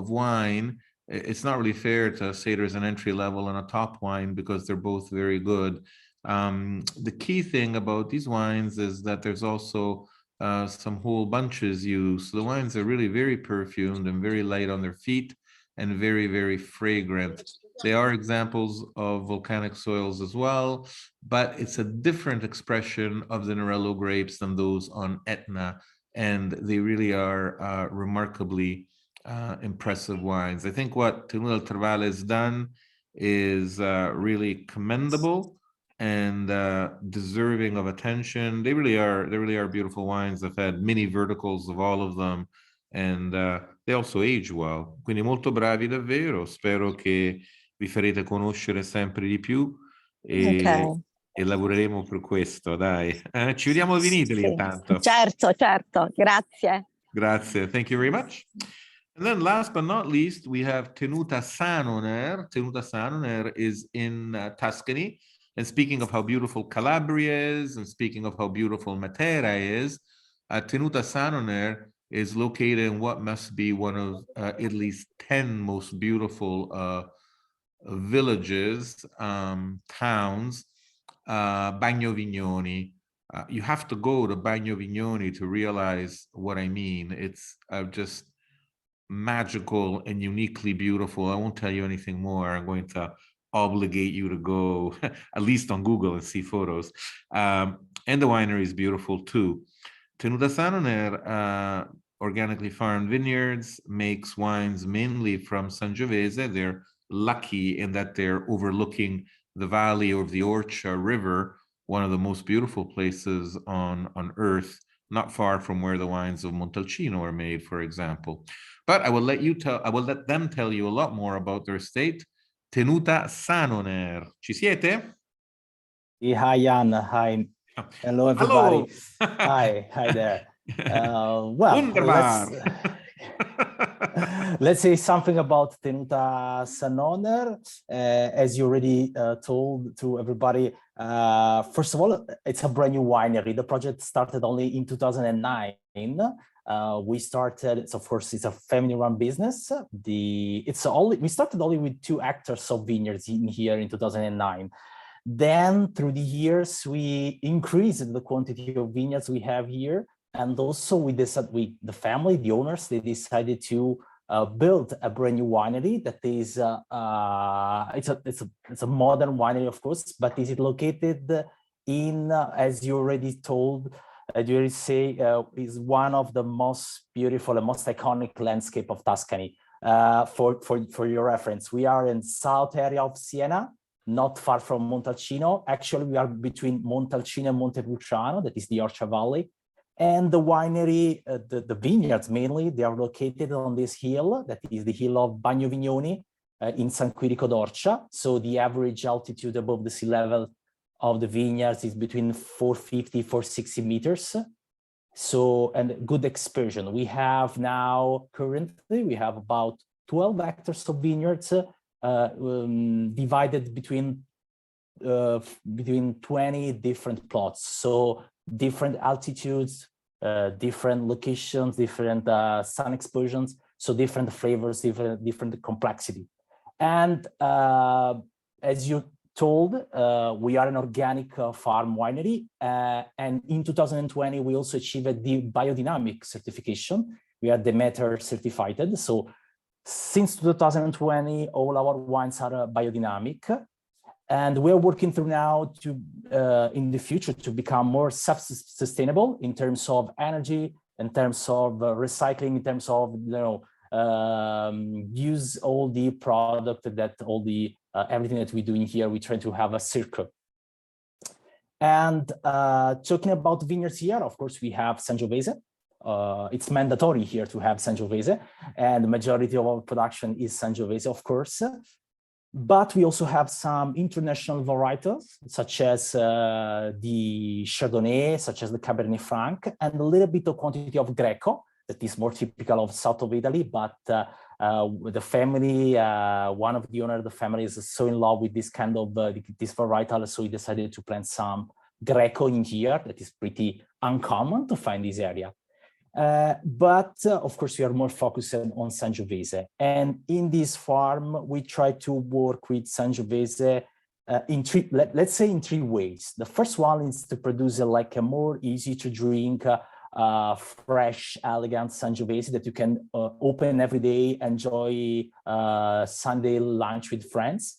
wine. It's not really fair to say there's an entry level and a top wine, because they're both very good. The key thing about these wines is that there's also some whole bunches used. So the wines are really very perfumed and very light on their feet and very, very fragrant. They are examples of volcanic soils as well, but it's a different expression of the Nerello grapes than those on Etna, and they really are remarkably impressive wines. I think what Tenuta del Travale has done is really commendable and deserving of attention. They really are beautiful wines. I've had mini verticals of all of them, and they also age well. Quindi molto bravi davvero. Spero che vi farete conoscere sempre di più e lavoreremo per questo, dai. Ci vediamo al Vinitali intanto. Certo, grazie. Grazie, thank you very much. And then last but not least, we have Tenuta Sanoner. Tenuta Sanoner is in Tuscany. And speaking of how beautiful Calabria is, and speaking of how beautiful Matera is, Tenuta Sanoner is located in what must be one of Italy's 10 most beautiful villages, towns, Bagno Vignoni. You have to go to Bagno Vignoni to realize what I mean. It's just magical and uniquely beautiful. I won't tell you anything more. I'm going to obligate you to go at least on Google and see photos. And the winery is beautiful too. Tenuta Sanoner, organically farmed vineyards, makes wines mainly from Sangiovese. They're lucky in that they're overlooking the valley of the Orcia River, one of the most beautiful places on earth, not far from where the wines of Montalcino are made, for example. But I will let them tell you a lot more about their estate. Tenuta Sanoner. Ci siete? Hi, Jan. Hi, Hello, everybody. Hello. Hi there. Well, Wunderbar. let's say something about Tenuta Sanoner. As you already told to everybody, first of all, it's a brand new winery. The project started only in 2009. We started, so of course, it's a family-run business. We started only with 2 hectares of vineyards in here in 2009. Then through the years, we increased the quantity of vineyards we have here. And also we decided, the family, the owners, they decided to build a brand new winery that is, it's a modern winery, of course, but is it located in, as you already told, as you already say, is one of the most beautiful and most iconic landscape of Tuscany. For your reference, we are in south area of Siena, not far from Montalcino. Actually, we are between Montalcino and Montepulciano, that is the Orcia Valley. And the winery, the vineyards mainly, they are located on this hill, that is the hill of Bagno Vignoni in San Quirico d'Orcia. So the average altitude above the sea level of the vineyards is between 450, 460 meters. So, and good dispersion. We have now, currently, we have about 12 hectares of vineyards divided between 20 different plots. So different altitudes, different locations, different sun exposures, so different flavors, different complexity. And as you told, we are an organic farm winery. And in 2020, we also achieved the biodynamic certification. We are Demeter certified. So since 2020, all our wines are biodynamic. And we're working through now to, in the future, to become more self-sustainable in terms of energy, in terms of recycling, in terms of, use all the product that all the, everything that we're doing here, we try to have a circle. And talking about vineyards here, of course, we have Sangiovese. It's mandatory here to have Sangiovese, and the majority of our production is Sangiovese, of course. But we also have some international varietals, such as the Chardonnay, such as the Cabernet Franc, and a little bit of quantity of Greco, that is more typical of south of Italy. But the family, one of the owners of the family is so in love with this kind of this varietal, so we decided to plant some Greco in here. That is pretty uncommon to find this area. But of course, we are more focused on Sangiovese. And in this farm, we try to work with Sangiovese in let's say in 3 ways. The first one is to produce like a more easy to drink, fresh, elegant Sangiovese that you can open every day, enjoy Sunday lunch with friends.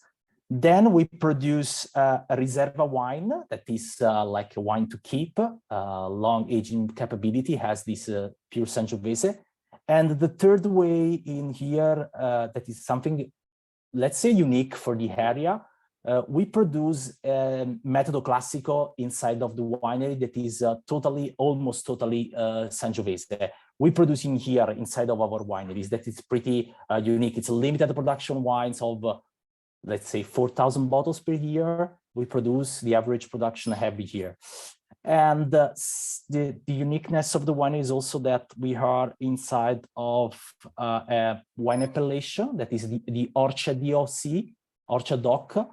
Then we produce a Riserva wine that is like a wine to keep, long aging capability, has this pure Sangiovese. And the third way in here, that is something, let's say, unique for the area, we produce Metodo Classico inside of the winery that is almost totally Sangiovese. We produce in here inside of our wineries. That is pretty unique. It's a limited production wines of let's say 4,000 bottles per year. We produce the average production every year. And the uniqueness of the wine is also that we are inside of a wine appellation that is the Orcia DOC, Orcia DOC.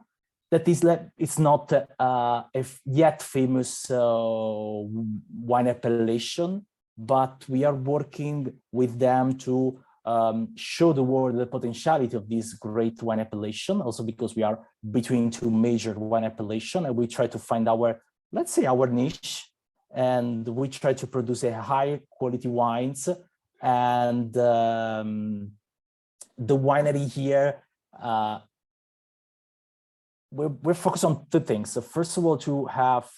That is, it's not a yet famous wine appellation, but we are working with them to show the world the potentiality of this great wine appellation, also because we are between 2 major wine appellation, and we try to find our, let's say, our niche, and we try to produce a high quality wines. And the winery here, we're focused on 2 things. So first of all, to have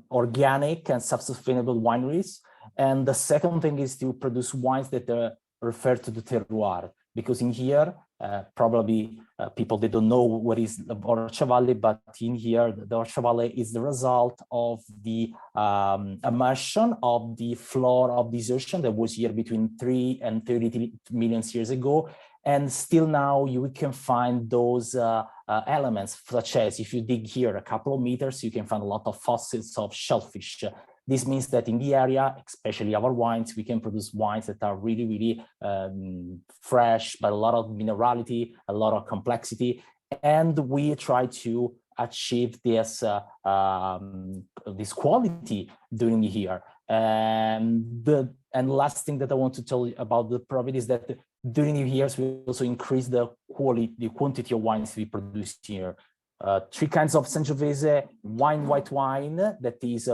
organic and self-sustainable wineries, and the second thing is to produce wines that refer to the terroir, because in here probably people, they don't know what is the Orcia Valley, but in here the Orcia Valley is the result of the immersion of the floor of this ocean that was here between 3 and 33 million years ago, And still now we can find those elements, such as if you dig here a couple of meters, you can find a lot of fossils of shellfish. This means that in the area, especially our wines, we can produce wines that are really, really fresh, but a lot of minerality, a lot of complexity. And we try to achieve this, this quality during the year. And the last thing that I want to tell you about the property is that during the years, we also increase the quantity of wines we produce here. 3 kinds of Sangiovese white wine that is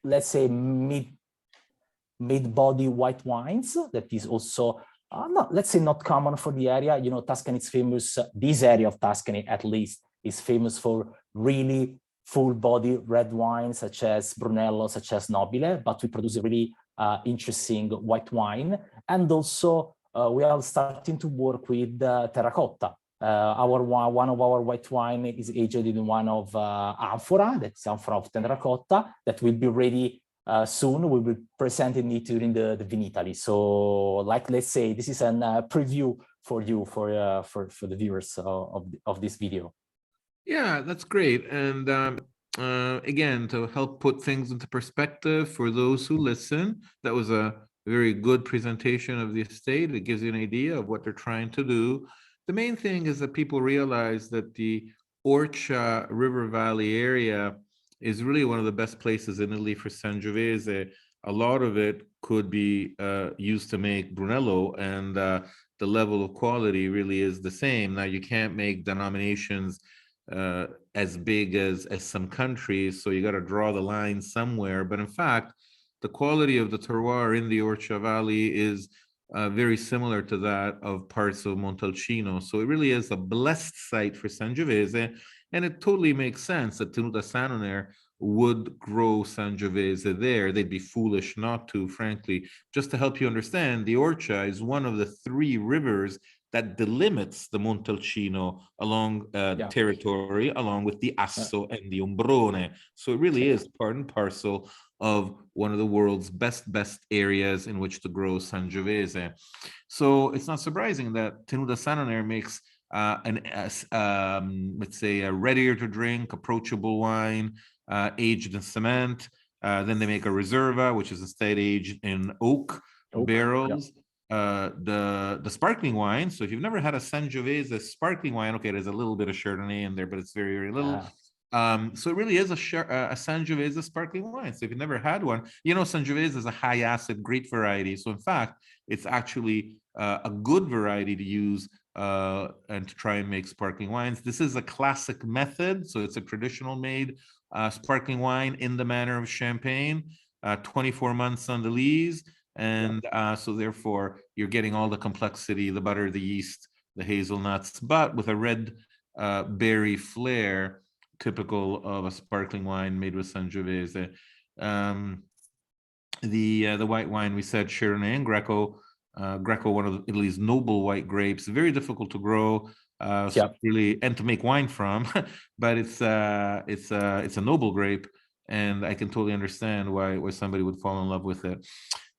let's say mid-body white wines that is also let's say not common for the area. You know, Tuscany is famous, this area of Tuscany at least is famous for really full body red wines such as Brunello, such as Nobile, but we produce a really interesting white wine. And also we are starting to work with terracotta. One of our white wine is aged in one of amphora, that's amphora of terracotta, that will be ready soon. We will be presenting it during the Vinitaly. So, like, let's say this is a preview for you, for the viewers of this video. Yeah, that's great. And again, to help put things into perspective for those who listen, that was a very good presentation of the estate. It gives you an idea of what they're trying to do. The main thing is that people realize that the Orcia River Valley area is really one of the best places in Italy for Sangiovese. A lot of it could be used to make Brunello, and the level of quality really is the same. Now, you can't make denominations as big as some countries, so you got to draw the line somewhere. But in fact, the quality of the terroir in the Orcia Valley is very similar to that of parts of Montalcino. So it really is a blessed site for Sangiovese, and it totally makes sense that Tenuta Sanonere would grow Sangiovese there. They'd be foolish not to, frankly. Just to help you understand, the Orcia is one of the 3 rivers that delimits the Montalcino along territory, along with the Asso and the Ombrone. So it really is part and parcel of one of the world's best areas in which to grow Sangiovese. So it's not surprising that Tenuta Sanonere makes let's say a readier to drink, approachable wine, aged in cement. Then they make a Reserva, which is instead aged in oak barrels. The sparkling wine. So if you've never had a Sangiovese sparkling wine, okay, there's a little bit of Chardonnay in there, but it's very, very little. So it really is a Sangiovese sparkling wine. So if you've never had one, you know, Sangiovese is a high acid grape variety. So in fact, it's actually a good variety to use and to try and make sparkling wines. This is a classic method. So it's a traditional made sparkling wine in the manner of champagne, 24 months on the lees. And so therefore you're getting all the complexity, the butter, the yeast, the hazelnuts, but with a red berry flair, typical of a sparkling wine made with Sangiovese. The white wine, we said Chardonnay and Greco. Greco, one of Italy's noble white grapes, very difficult to grow, really, and to make wine from. But it's a noble grape, and I can totally understand why somebody would fall in love with it.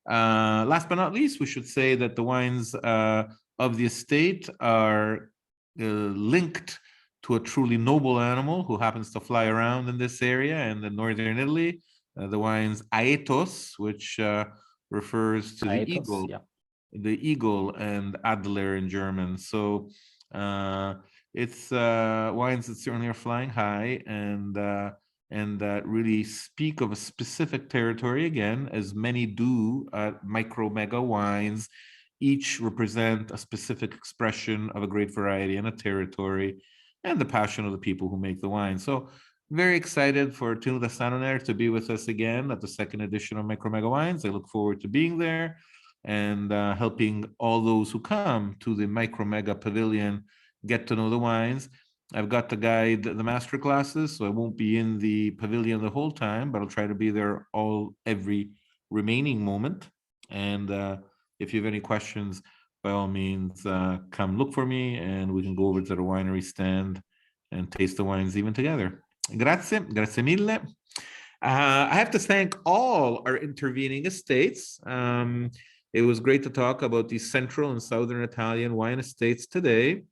Last but not least, we should say that the wines of the estate are linked to a truly noble animal who happens to fly around in this area in the northern Italy. The wines Aetos, which refers to the eagle. The eagle, and Adler in German. So it's wines that certainly are flying high, and that really speak of a specific territory, again, as many do at MicroMegaWines. Each represent a specific expression of a great variety and a territory, and the passion of the people who make the wine. So very excited for Tenuta Sanonere to be with us again at the 2nd edition of MicroMegaWines. I look forward to being there and helping all those who come to the MicroMega Pavilion get to know the wines. I've got to guide the master classes, so I won't be in the pavilion the whole time, but I'll try to be there every remaining moment. And if you have any questions, by all means, come look for me, and we can go over to the winery stand and taste the wines even together. Grazie mille. I have to thank all our intervening estates. It was great to talk about the central and southern Italian wine estates today.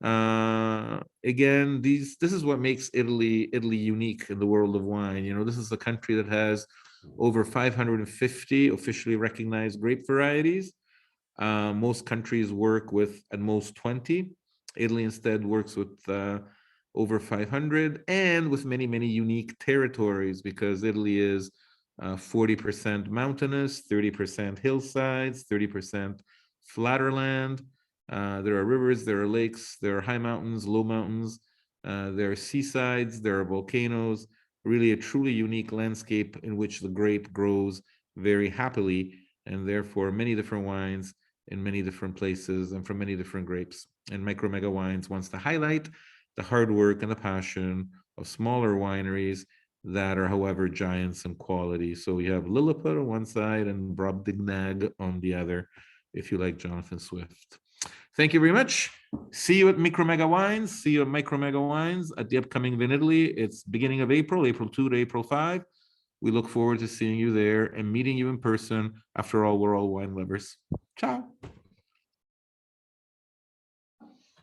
Again, this is what makes Italy unique in the world of wine. You know, this is a country that has over 550 officially recognized grape varieties. Most countries work with at most 20. Italy instead works with over 500 and with many, many unique territories, because Italy is 40% mountainous, 30% hillsides, 30% flatter land. There are rivers, there are lakes, there are high mountains, low mountains, there are seasides, there are volcanoes, really a truly unique landscape in which the grape grows very happily, and therefore many different wines in many different places and from many different grapes. And MicroMegaWines wants to highlight the hard work and the passion of smaller wineries that are, however, giants in quality. So we have Lilliput on one side and Brobdingnag on the other, if you like Jonathan Swift. Thank you very much. See you at MicroMegaWines. See you at MicroMegaWines at the upcoming Vin Italy. It's beginning of April, April 2 to April 5. We look forward to seeing you there and meeting you in person. After all, we're all wine lovers. Ciao.